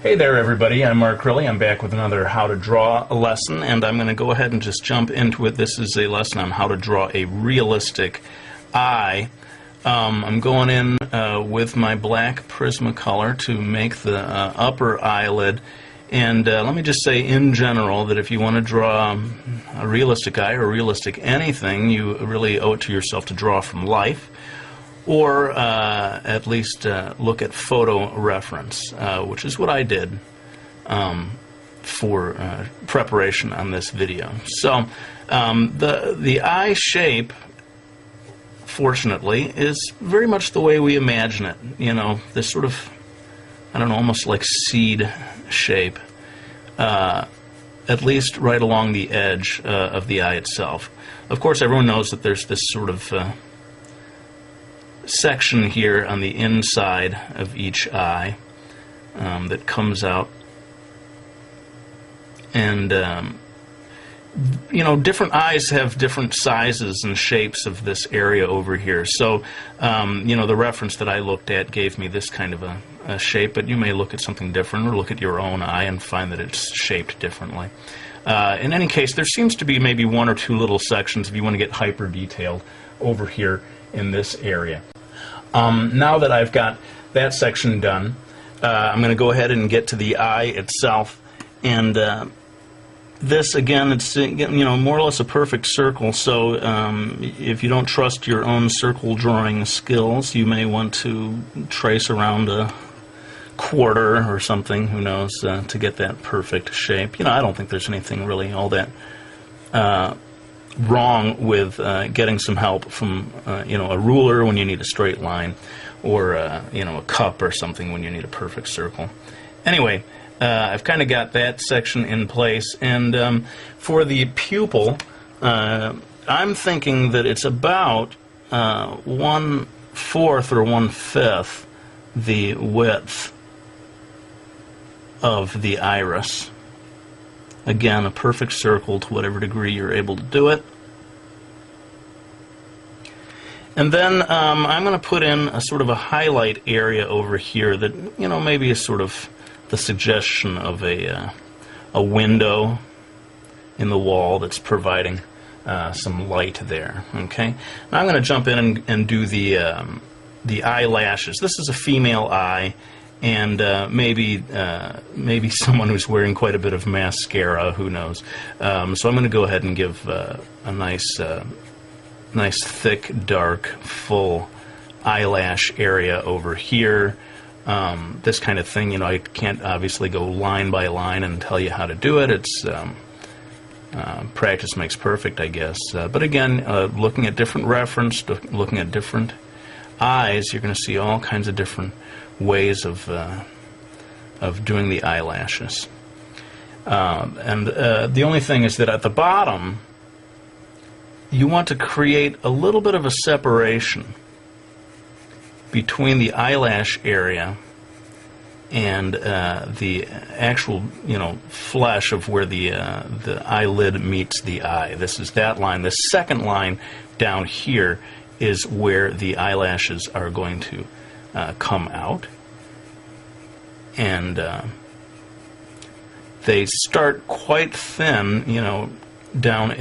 Hey there everybody, I'm Mark Crilly. I'm back with another how to draw lesson, and I'm going to go ahead and just jump into it. This is a lesson on how to draw a realistic eye. I'm going in with my black Prismacolor to make the upper eyelid, and let me just say in general that if you want to draw a realistic eye or a realistic anything, you really owe it to yourself to draw from life, or at least look at photo reference, which is what I did for preparation on this video. So the eye shape, fortunately, is very much the way we imagine it. You know, this sort of, I don't know, almost like seed shape, at least right along the edge of the eye itself. Of course, everyone knows that there's this sort of section here on the inside of each eye that comes out, and you know, different eyes have different sizes and shapes of this area over here. So you know, the reference that I looked at gave me this kind of a shape, but you may look at something different or look at your own eye and find that it's shaped differently. In any case, there seems to be maybe one or two little sections if you want to get hyper detailed over here in this area. Now that I've got that section done, I'm going to go ahead and get to the eye itself, and this, again, it's, you know, more or less a perfect circle. So if you don't trust your own circle drawing skills, you may want to trace around a quarter or something, who knows, to get that perfect shape. You know, I don't think there's anything really all that wrong with getting some help from you know, a ruler when you need a straight line, or you know, a cup or something when you need a perfect circle. Anyway, I've kind of got that section in place, and for the pupil, I'm thinking that it's about 1/4 or 1/5 the width of the iris. Again, a perfect circle to whatever degree you're able to do it. And then I'm going to put in a sort of a highlight area over here that, you know, maybe is sort of the suggestion of a window in the wall that's providing some light there. Okay. Now I'm going to jump in and do the eyelashes. This is a female eye, and maybe someone who's wearing quite a bit of mascara, who knows. So I'm going to go ahead and give a nice thick, dark, full eyelash area over here. This kind of thing, you know, I can't obviously go line by line and tell you how to do it. It's practice makes perfect, I guess. But again, looking at different reference, looking at different eyes, you're going to see all kinds of different ways of doing the eyelashes. And the only thing is that at the bottom, you want to create a little bit of a separation between the eyelash area and the actual, you know, flesh of where the eyelid meets the eye. This is that line. The second line down here is where the eyelashes are going to come out, and they start quite thin, you know, down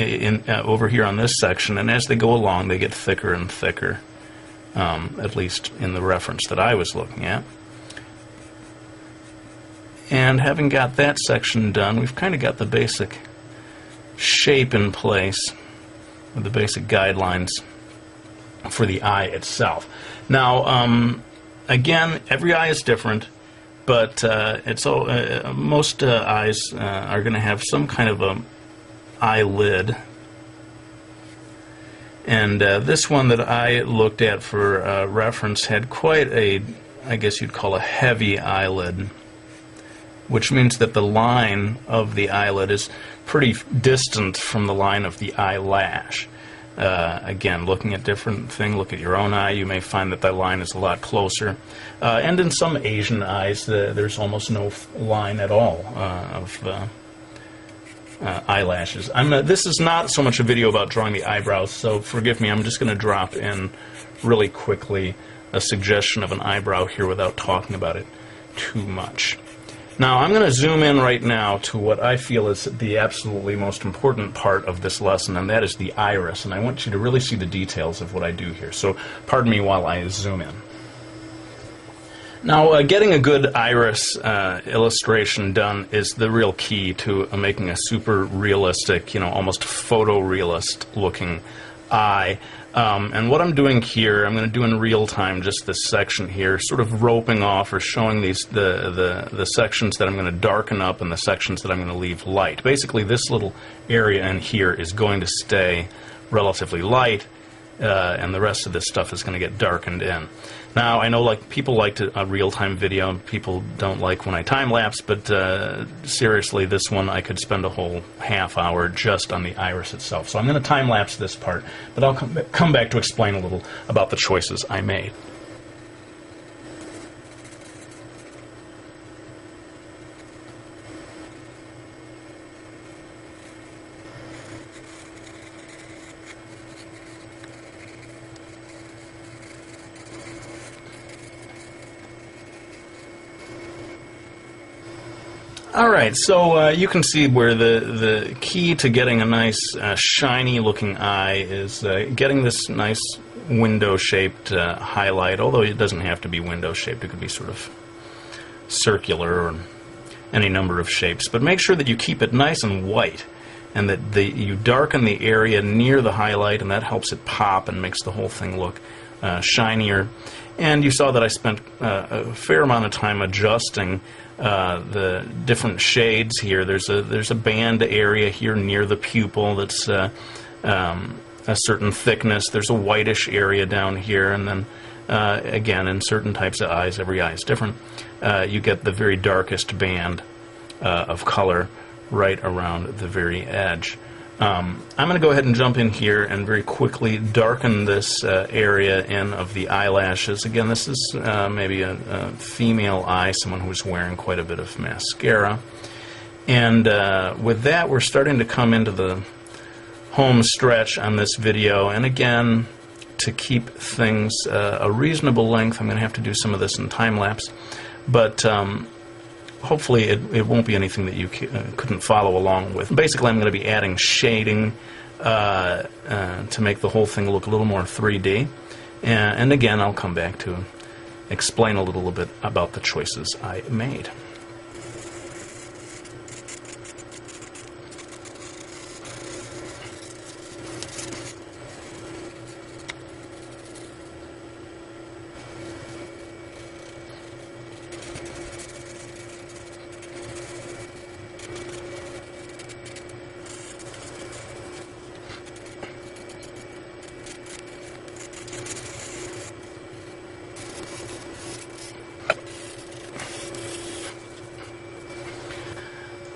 over here on this section, and as they go along they get thicker and thicker, at least in the reference that I was looking at. And having got that section done, we've kind of got the basic shape in place, with the basic guidelines for the eye itself. Now again, every eye is different, but most eyes are going to have some kind of a eyelid, and this one that I looked at for reference had quite a, I guess you'd call a heavy eyelid, which means that the line of the eyelid is pretty distant from the line of the eyelash. Again, looking at different things, look at your own eye, you may find that that line is a lot closer. And in some Asian eyes, there's almost no line at all of eyelashes. This is not so much a video about drawing the eyebrows, so forgive me, I'm just going to drop in really quickly a suggestion of an eyebrow here without talking about it too much. Now I'm going to zoom in right now to what I feel is the absolutely most important part of this lesson, and that is the iris. And I want you to really see the details of what I do here. So pardon me while I zoom in. Now, getting a good iris illustration done is the real key to making a super realistic, almost photorealist looking eye. And what I'm doing here, I'm going to do in real time just this section here, sort of roping off or showing the sections that I'm going to darken up and the sections that I'm going to leave light. Basically, this little area in here is going to stay relatively light, and the rest of this stuff is going to get darkened in. Now, I know people like a real-time video, and people don't like when I time-lapse, but seriously, this one I could spend a whole half hour just on the iris itself. So I'm going to time-lapse this part, but I'll come back to explain a little about the choices I made. Alright, so you can see where the key to getting a nice shiny looking eye is getting this nice window shaped highlight, although it doesn't have to be window shaped, it could be sort of circular or any number of shapes. But make sure that you keep it nice and white, and that you darken the area near the highlight, and that helps it pop and makes the whole thing look shinier. And you saw that I spent a fair amount of time adjusting the different shades here. There's a band area here near the pupil that's a certain thickness. There's a whitish area down here, and then again, in certain types of eyes, every eye is different, you get the very darkest band of color right around the very edge. I'm going to go ahead and jump in here and very quickly darken this area in of the eyelashes. Again, this is maybe a female eye, someone who's wearing quite a bit of mascara. And with that, we're starting to come into the home stretch on this video. And again, to keep things a reasonable length, I'm going to have to do some of this in time-lapse. But hopefully it won't be anything that you couldn't follow along with. Basically, I'm going to be adding shading to make the whole thing look a little more 3D. And again, I'll come back to explain a little bit about the choices I made.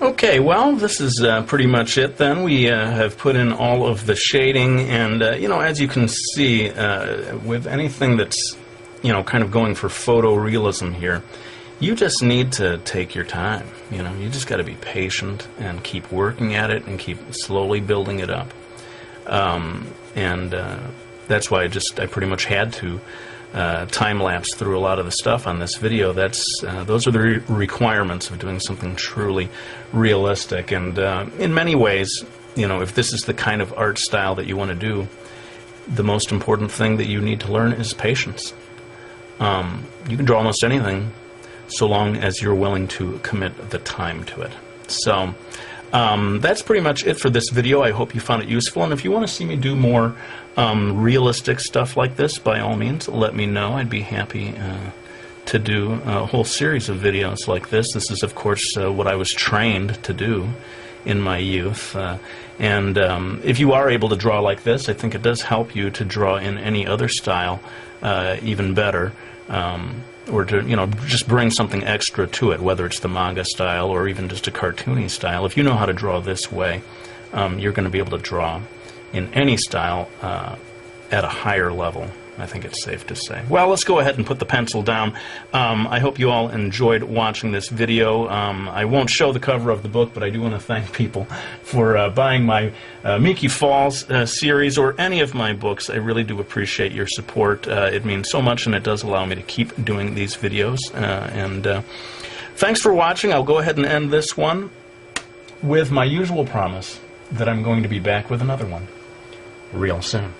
Okay, well, this is pretty much it then. We have put in all of the shading, and, as you can see, with anything that's, kind of going for photorealism here, you just need to take your time. You just got to be patient and keep working at it and keep slowly building it up. That's why I pretty much had to time-lapse through a lot of the stuff on this video. Those are the requirements of doing something truly realistic. And in many ways, if this is the kind of art style that you want to do, the most important thing that you need to learn is patience. You can draw almost anything so long as you're willing to commit the time to it. So that's pretty much it for this video. I hope you found it useful, and if you want to see me do more realistic stuff like this, by all means, let me know. I'd be happy to do a whole series of videos like this. This is, of course, what I was trained to do in my youth. And if you are able to draw like this, I think it does help you to draw in any other style even better. Or to, just bring something extra to it, whether it's the manga style or even just a cartoony style. If you know how to draw this way, you're going to be able to draw in any style at a higher level. I think it's safe to say. Well, let's go ahead and put the pencil down. I hope you all enjoyed watching this video. I won't show the cover of the book, but I do want to thank people for buying my Miki Falls series or any of my books. I really do appreciate your support. It means so much, and it does allow me to keep doing these videos. Thanks for watching. I'll go ahead and end this one with my usual promise that I'm going to be back with another one real soon.